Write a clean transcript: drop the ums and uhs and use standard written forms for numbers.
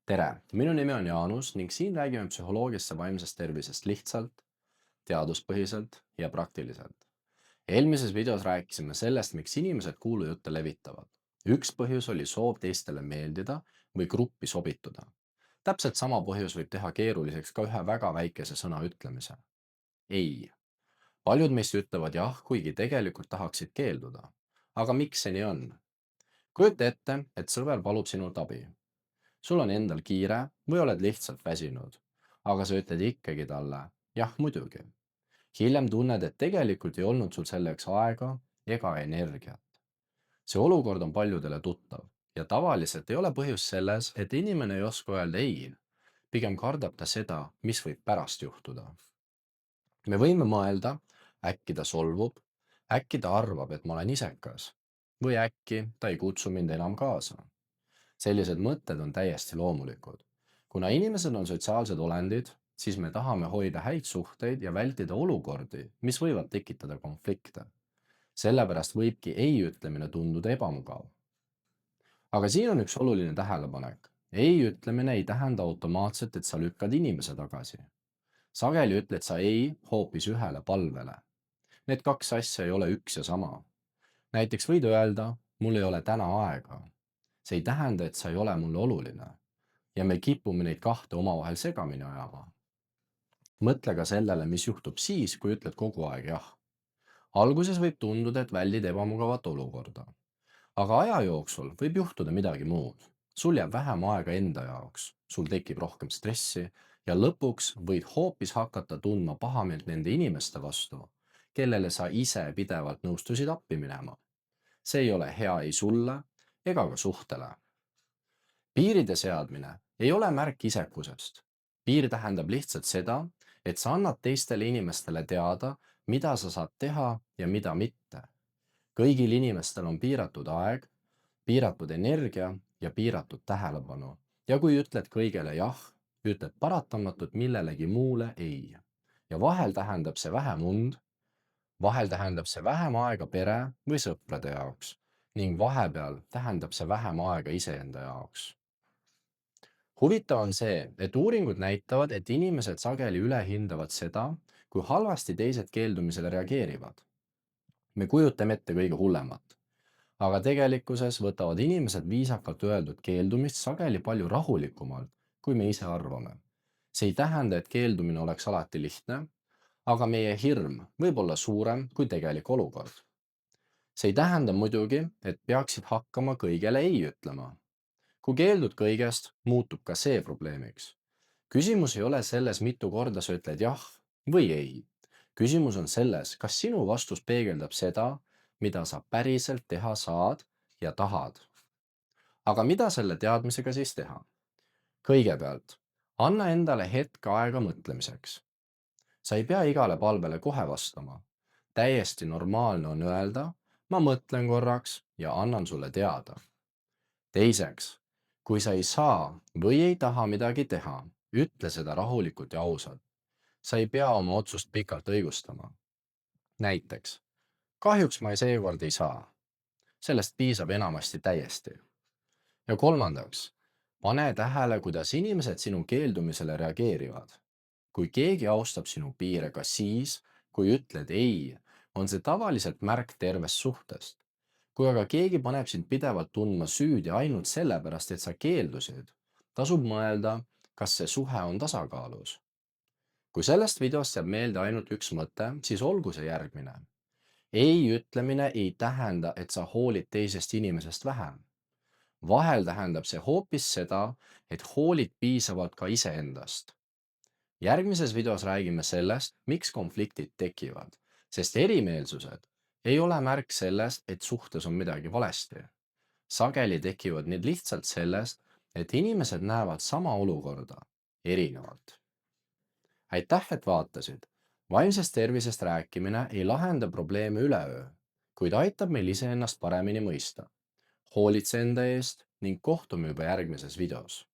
tere, minu nimi on Jaanus ning siin räägime psühholoogiast ja vaimsest tervisest lihtsalt, teaduspõhiselt ja praktiliselt. Eelmises videos rääkisime sellest, miks inimesed kuulujutte levitavad. Üks põhjus oli soov teistele meeldida või gruppi sobituda. Täpselt sama põhjus võib teha keeruliseks ka ühe väga väikese sõna ütlemise. Ei. Paljud meist ütlevad jah, kuigi tegelikult tahaksid keelduda. Aga miks see nii on? Kujuta ette, et sõber palub sinult abi. Sul on endal kiire või oled lihtsalt väsinud, aga sa ütled ikkagi talle, jah muidugi. Hiljem tunned, et tegelikult ei olnud sul selleks aega ega energiat. See olukord on paljudele tuttav ja tavaliselt ei ole põhjus selles, et inimene ei oska öelda ei. Pigem kardab ta seda, mis võib pärast juhtuda. Me võime mõelda, äkki ta solvub, äkki ta arvab, et ma olen isekas või äkki ta ei kutsu mind enam kaasa. Sellised mõtted on täiesti loomulikud. Kuna inimesed on sotsiaalsed olendid, siis me tahame hoida häid suhteid ja vältida olukordi, mis võivad tekitada konflikte. Sellepärast võibki ei ütlemine tunduda ebamugav. Aga siin on üks oluline tähelepanek. Ei ütlemine ei tähenda automaatselt, et sa lükkad inimese tagasi. Sageli ütled sa ei hoopis ühele palvele. Need kaks asja ei ole üks ja sama. Näiteks võid öelda, mul ei ole täna aega. See ei tähenda, et sa ei ole mulle oluline. Ja me kipume neid kahte omavahel segamini ajama. Mõtle ka sellele, mis juhtub siis, kui ütled kogu aeg jah. Alguses võib tunduda, et väldid ebamugavat olukorda. Aga aja jooksul võib juhtuda midagi muud. Sul jääb vähem aega enda jaoks, sul tekib rohkem stressi ja lõpuks võid hoopis hakata tundma pahameelt nende inimeste vastu, kellele sa ise pidevalt nõustusid appi minema. See ei ole hea ei sulle ega ka suhtele. Piiride seadmine ei ole märk isekusest. Piir tähendab lihtsalt seda, et sa annad teistele inimestele teada, mida sa saad teha ja mida mitte. Kõigil inimestel on piiratud aeg, piiratud energia ja piiratud tähelepanu. Ja kui ütled kõigele jah, ütled paratamatult millelegi muule ei. Ja vahel tähendab see vähem und, vahel tähendab see vähem aega pere või sõprade jaoks ning vahepeal tähendab see vähem aega iseenda jaoks. Huvitav on see, et uuringud näitavad, et inimesed sageli ülehindavad seda, kui halvasti teised keeldumisele reageerivad. Me kujutame ette kõige hullemat, aga tegelikkuses võtavad inimesed viisakalt öeldud keeldumist sageli palju rahulikumalt, kui me ise arvame. See ei tähenda, et keeldumine oleks alati lihtne, aga meie hirm võib olla suurem kui tegelik olukord. See ei tähenda muidugi, et peaksid hakkama kõigele ei ütlema. Kui keeldud kõigest, muutub ka see probleemiks. Küsimus ei ole selles, mitu korda sa ütled jah või ei. Küsimus on selles, kas sinu vastus peegeldab seda, mida sa päriselt teha saad ja tahad. Aga mida selle teadmisega siis teha? Kõigepealt, anna endale hetk aega mõtlemiseks. Sa ei pea igale palvele kohe vastama. Täiesti normaalne on öelda, ma mõtlen korraks ja annan sulle teada. Teiseks, kui sa ei saa või ei taha midagi teha, ütle seda rahulikult ja ausalt. Sa ei pea oma otsust pikalt õigustama. Näiteks, kahjuks ma seekord ei saa. Sellest piisab enamasti täiesti. Ja kolmandaks, pane tähele, kuidas inimesed sinu keeldumisele reageerivad. Kui keegi austab sinu piire ka siis, kui ütled ei, on see tavaliselt märk tervest suhtest. Kui aga keegi paneb sind pidevalt tundma süüdi ainult sellepärast, et sa keeldusid, tasub mõelda, kas see suhe on tasakaalus. Kui sellest videost jääb meelde ainult üks mõte, siis olgu see järgmine. Ei ütlemine ei tähenda, et sa hoolid teisest inimesest vähem. Vahel tähendab see hoopis seda, et hoolid piisavalt ka iseendast. Järgmises videos räägime sellest, miks konfliktid tekivad, sest erimeelsused ei ole märk sellest, et suhtes on midagi valesti. Sageli tekivad need lihtsalt sellest, et inimesed näevad sama olukorda erinevalt. Aitäh, et vaatasid. Vaimsest tervisest rääkimine ei lahenda probleeme üleöö, kuid aitab meil iseennast paremini mõista. Hoolitse enda eest ning kohtume juba järgmises videos.